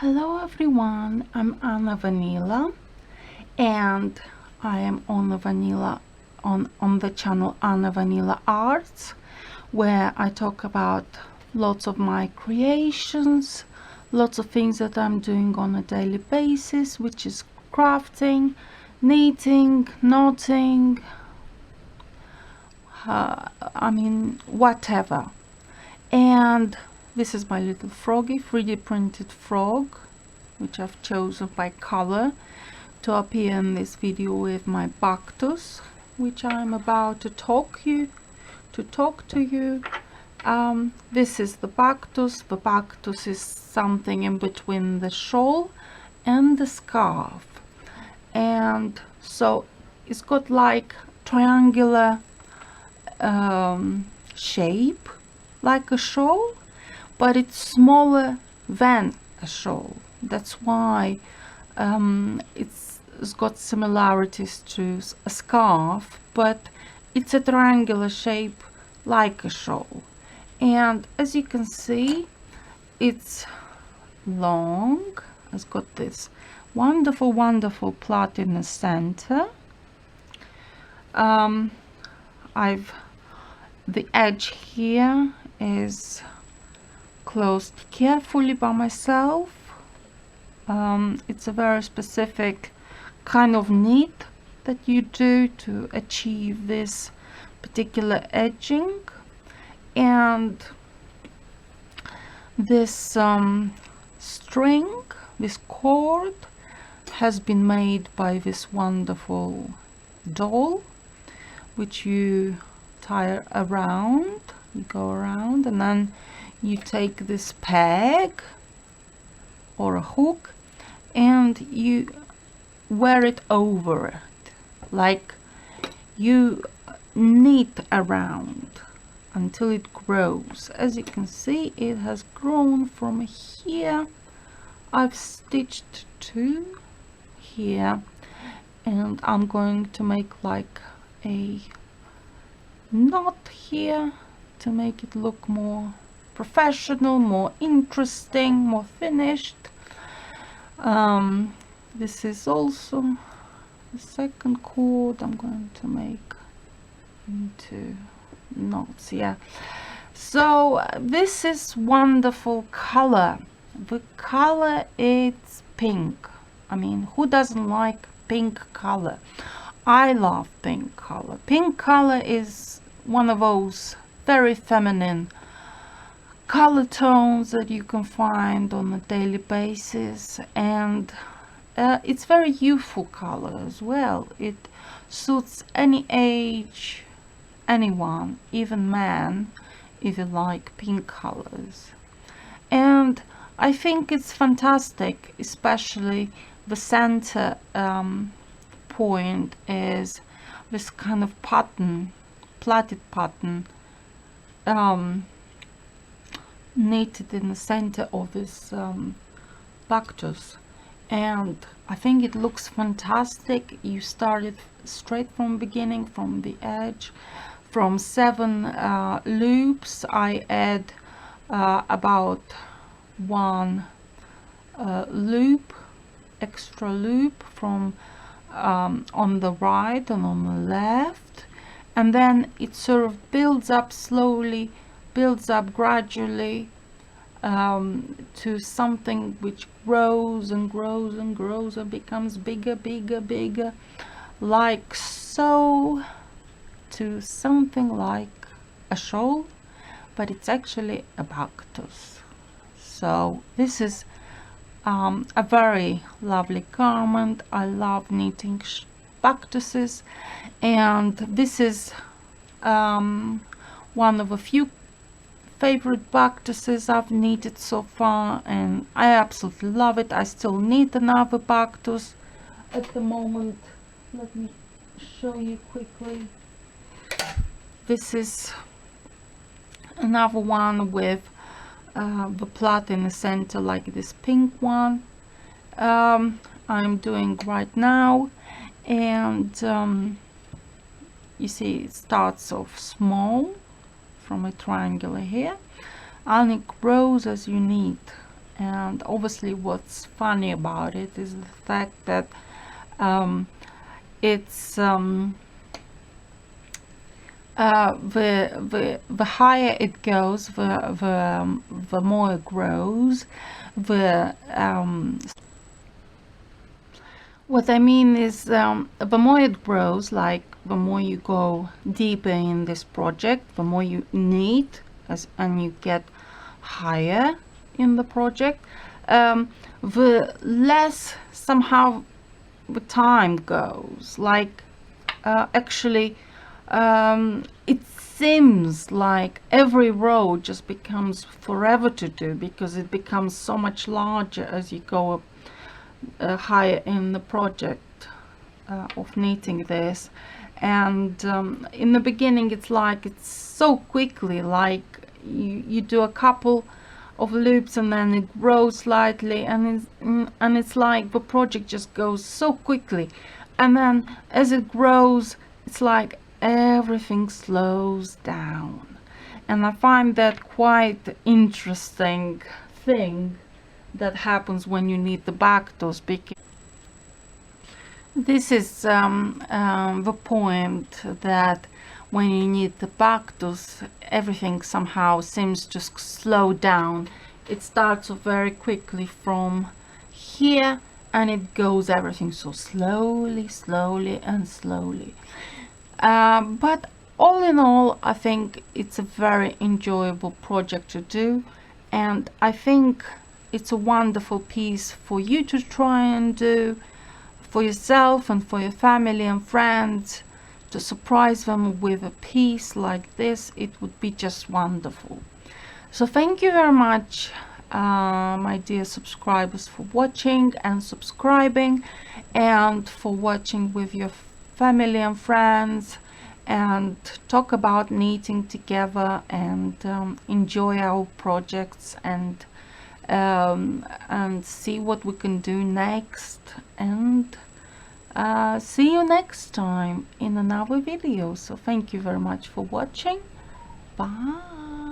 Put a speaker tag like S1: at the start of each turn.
S1: Hello everyone, I'm Anna Vanila and I am on the channel Anna Vanila Arts, where I talk about lots of my creations, lots of things that I'm doing on a daily basis, which is crafting, knitting, knotting, whatever. And this is my little froggy, 3D printed frog, which I've chosen by color to appear in this video with my Baktus, which I'm about to talk to you. This is the Baktus. The Baktus is something in between the shawl and the scarf, and so it's got like triangular shape like a shawl, but it's smaller than a shawl. That's why it's got similarities to a scarf, but it's a triangular shape like a shawl. And as you can see, it's long. It's got this wonderful plot in the center. The edge here is closed carefully by myself. It's a very specific kind of knit that you do to achieve this particular edging, and this string, this cord, has been made by this wonderful doll, which you tie around. You go around and then you take this peg or a hook and you wear it over it, like you knit around until it grows. As you can see, it has grown from here. I've stitched two here, and I'm going to make like a knot here to make it look more professional, more interesting, more finished. This is also the second cord I'm going to make into knots. Yeah, so this is wonderful color. The color is pink. I mean, who doesn't like pink color? I love pink color. Pink color is one of those very feminine color tones that you can find on a daily basis, and it's very youthful color as well. It suits any age, anyone, even man, if you like pink colors. And I think it's fantastic, especially the center point is this kind of pattern, plaited pattern, knitted in the center of this Baktus, and I think it looks fantastic. You started straight from beginning, from the edge, from 7 loops. I add about 1 loop, extra loop from on the right and on the left, and then it sort of builds up slowly, builds up gradually to something which grows and grows and grows and becomes bigger, like so, to something like a shawl, but it's actually a Baktus. So this is a very lovely garment. I love knitting Baktuses, and this is one of a few favorite Baktuses I've knitted so far, and I absolutely love it. I still knit another Baktus at the moment. Let me show you quickly. This is another one with the plait in the center, like this pink one. I'm doing right now, and you see it starts off small from a triangular here, and it grows as you knit, And obviously what's funny about it is the fact that it's the higher it goes, the more it grows. What I mean is, the more it grows, like the more you go deeper in this project, the more you need, and you get higher in the project, the less somehow the time goes. Like actually, it seems like every row just becomes forever to do, because it becomes so much larger as you go up higher in the project of knitting this. And in the beginning it's like, it's so quickly, like you do a couple of loops and then it grows slightly, and it's like the project just goes so quickly, and then as it grows it's like everything slows down. And I find that quite interesting thing that happens when you knit the Baktus, because this is the point, that when you knit the Baktus everything somehow seems to slow down. It starts very quickly from here and it goes everything so slowly and slowly. But all in all, I think it's a very enjoyable project to do, and I think it's a wonderful piece for you to try and do for yourself and for your family and friends, to surprise them with a piece like this. It would be just wonderful. So thank you very much, my dear subscribers, for watching and subscribing, and for watching with your family and friends, and talk about knitting together, and enjoy our projects, and see what we can do next, and see you next time in another video. So thank you very much for watching. Bye.